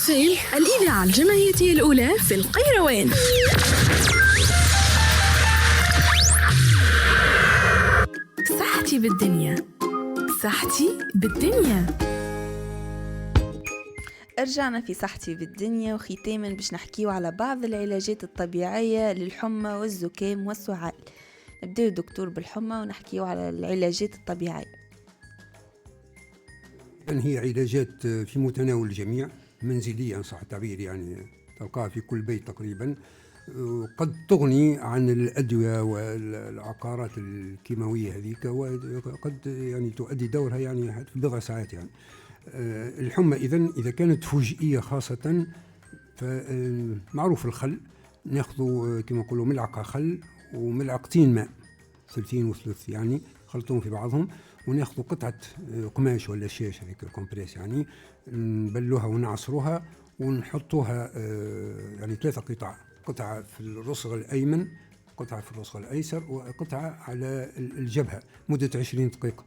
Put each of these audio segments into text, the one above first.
FM الإذاعة الجمهورية الأولى في القيروان. صحتي بالدنيا، صحتي بالدنيا. رجعنا في صحتي بالدنيا، وختاما باش نحكيو على بعض العلاجات الطبيعية للحمى والزكام والسعال. نبدأ دكتور بالحمى ونحكيو على العلاجات الطبيعية. هي علاجات في متناول الجميع، منزلية صح التعبير، يعني تلقاها في كل بيت تقريبا. قد تغني عن الأدوية والعقارات الكيماوية هذيك، وقد يعني تؤدي دورها يعني في بضع ساعات. يعني الحمى إذا كانت فجئية خاصة، فمعروف الخل، ناخذ كما نقولوا ملعقة خل وملعقتين ماء، ثلثين وثلث يعني، خلطهم في بعضهم، وناخذ قطعة قماش ولا شاش هذيك الكومبريس، يعني نبلوها ونعصروها ونحطوها يعني 3 قطعة في الرسغ الأيمن، قطعة في الرسغ الأيسر، وقطعة على الجبهة مدة 20 دقيقة.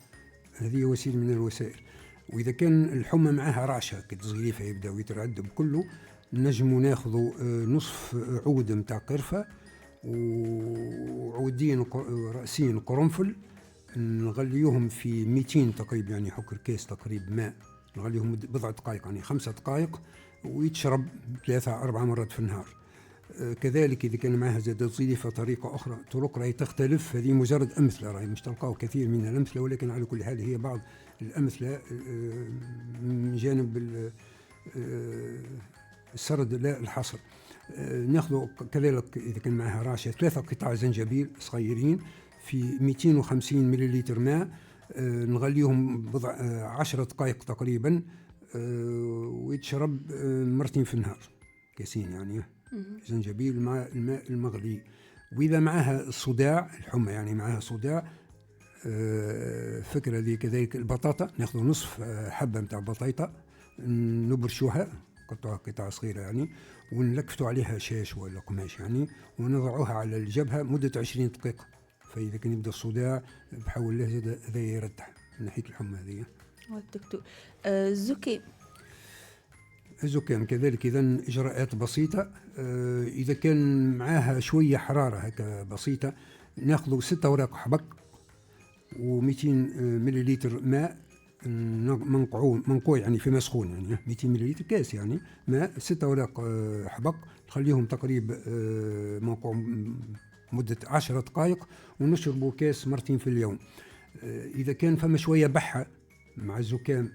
هذه وسيلة من الوسائل. وإذا كان الحمى معها رعشة كتصغيريفها يبدأ ويتردد كله، نجموا ناخذوا نصف عود متاع قرفة وعودين رأسين قرنفل، نغليوهم في 200 تقريبا، يعني حكر كيس تقريبا ماء، نغليهم بضع دقائق يعني 5 دقائق، ويتشرب 3-4 مرات في النهار. كذلك إذا كان معها زاد تصغيريفة طرق راهي تختلف، هذه مجرد أمثلة، راهي مش تلقاو كثير من الأمثلة، ولكن على كل حال هي بعض الأمثلة من جانب السرد لا الحصر. ناخذ كذلك إذا كان معها راشة 3 قطع زنجبيل صغيرين في 250 ملليلتر ماء، نغليهم بضع 10 دقائق تقريبا، ويتشرب مرتين في النهار، كاسين يعني زنجبيل مع الماء المغلي. وإذا معها صداع الحمى، يعني معها صداع، فكرة ذي كذلك البطاطا، ناخذ نصف حبة متاع بطاطا، نبرشوها قطع صغيرة يعني، ونلكفتوا عليها شاش ولا قماش يعني، ونضعوها على الجبهة مدة 20 دقيقة. فإذا كان يبدأ الصداع بحول الله هذا يرتاح من ناحية الحمى هذه. والدكتور الزكام كذلك إذا إجراءات بسيطة. إذا كان معاها شوية حرارة هكا بسيطة، ناخذ 6 أوراق حبق و200 ملليلتر ماء منقوع يعني في مسخون، يعني 200 ملليلتر كاس يعني ماء، 6 أوراق حبق، نخليهم تقريبا منقوع مدة 10 دقائق، ونشربوا كاس مرتين في اليوم. إذا كان فما شوية بحة مع الزكام،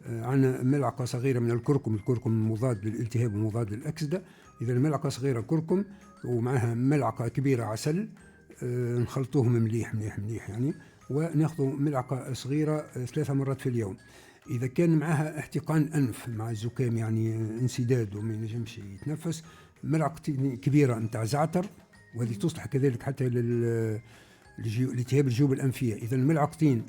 عنا ملعقة صغيرة من الكركم مضاد للالتهاب ومضاد للأكسدة. إذا الملعقة صغيرة كركم ومعها ملعقة كبيرة عسل، نخلطوهم مليح يعني، وناخذ ملعقة صغيرة 3 مرات في اليوم. إذا كان معها احتقان أنف مع الزكام، يعني انسداد وما ينجمش يتنفس، ملعقة كبيرة نتاع زعتر، وهذه تصلح كذلك حتى لالتهاب الجيوب الأنفية. إذا الملعقتين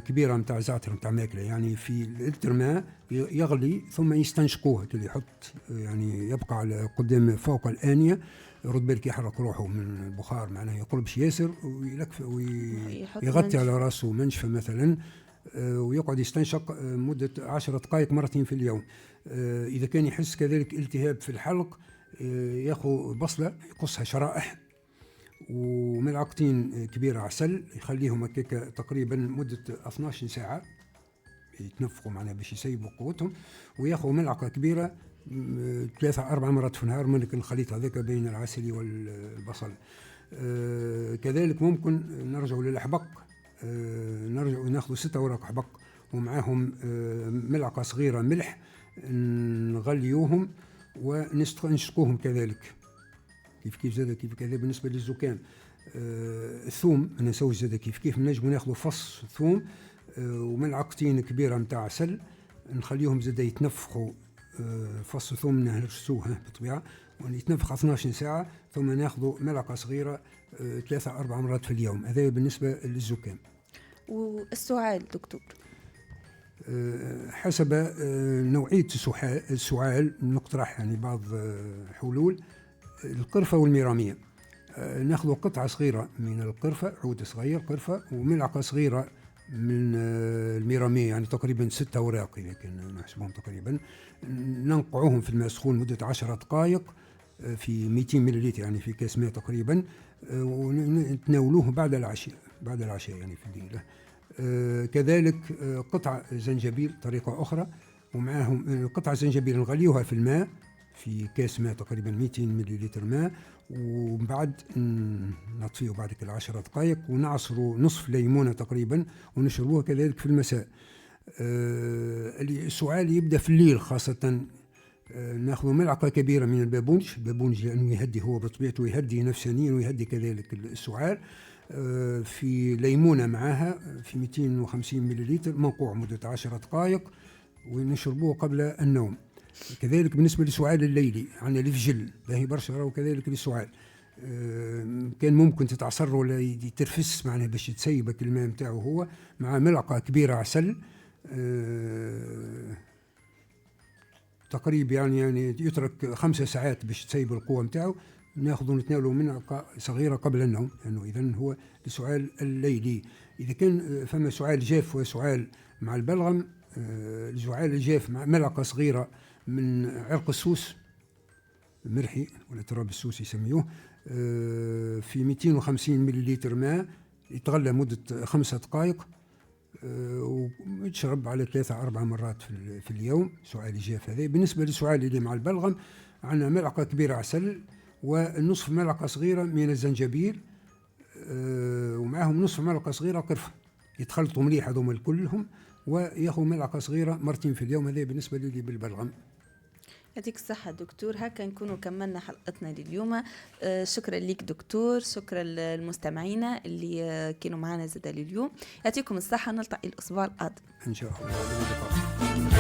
كبيرة متاع زعتر متاع ماكلة، يعني في لتر ماء يغلي ثم يستنشقوه، اللي يحط يعني يبقى على قدام فوق الآنية، يرد بالك يحرك روحه من البخار، معناه يقربش ياسر، ويغطي على راسه منشفة مثلا، ويقعد يستنشق مدة 10 دقائق مرتين في اليوم. إذا كان يحس كذلك التهاب في الحلق، ياخذ بصلة يقصها شرائح وملعقتين كبيرة عسل، يخليهم هكاك تقريبا مدة 12 ساعة يتنفقوا معنا باش يسيبوا قوتهم، وياخذ ملعقة كبيرة 3-4 مرات في النهار من الخليط هذاك بين العسل والبصل. كذلك ممكن نرجعوا للحبق، نرجعوا ناخذ 6 أوراق حبق ومعاهم ملعقة صغيرة ملح، نغليوهم ونشقوهم كذلك كيف كذا. بالنسبة للزكام الثوم ما نسويش زاد كيف نجموا ناخذ فص ثوم وملعقتين كبيرة متاع عسل، نخليهم زاد يتنفخوا، فص ثوم نهرسوه بالطبيعة ونتنفخ 12 ساعة، ثم ناخذ ملعقة صغيرة 3-4 مرات في اليوم. هذا بالنسبة للزكام. والسعال دكتور حسب نوعية السعال نقترح يعني بعض حلول. القرفة والميرامية، ناخذ قطعة صغيرة من القرفة، عود صغير قرفة، وملعقة صغيرة من الميرامي، يعني تقريبا 6 أوراق إذا كان نحسبهم تقريبا. ننقعوهم في الماء السخون مدة 10 دقائق في 200 ملل، يعني في كاس ماء تقريبا، ونتناولوه بعد العشاء يعني في الليل. كذلك قطع زنجبيل طريقة أخرى، ومعهم قطع زنجبيل نغليوها في الماء في كاس ماء تقريبا 200 ملل ماء، ومن بعد نطفيه بعد كل 10 دقائق، ونعصروا نصف ليمونة تقريبا ونشربوها كذلك في المساء. السعال يبدأ في الليل خاصة. ناخذ ملعقة كبيرة من البابونج لأنه يهدي، هو بطبيعته يهدي نفسانيا ويهدي كذلك السعال. في ليمونة معها في 250 ملل منقوع مدة 10 دقائق، ونشربوه قبل النوم. كذلك بالنسبة للسعال الليلي عندنا الفجل باهي برشا، وكذلك للسعال كان ممكن تتعصر ولا يترفس معناه باش تسيبك الماء نتاعو هو، مع ملعقة كبيرة عسل تقريبا، يعني يترك 5 ساعات باش تسيب القوة نتاعو. ناخذ نتناولوا ملعقة صغيرة قبل النوم، لأنه يعني إذن هو السعال الليلي. إذا كان فما سعال جاف وسعال مع البلغم، السعال الجاف مع ملعقة صغيرة من عرق السوس المرحي ولا تراب السوس يسميوه، في 250 ملل ماء، يتغلى مدة 5 دقائق، ويتشرب على 3-4 مرات في اليوم. سعال الجاف هذا. بالنسبة للسعال اللي مع البلغم عندنا ملعقة كبيرة عسل ونصف ملعقة صغيرة من الزنجبيل، ومعهم نصف ملعقة صغيرة قرفة، يتخلطوا مليح هذوما كلهم، وياخذوا ملعقة صغيرة مرتين في اليوم. هذا بالنسبة لي بالبلغم. يعطيك الصحة دكتور. هكا نكونوا كملنا حلقتنا لليوم. شكرا لك دكتور، شكرا للمستمعين اللي كانوا معنا زاد اليوم. يعطيكم الصحة، نلتقي الأسبوع القادم إن شاء الله.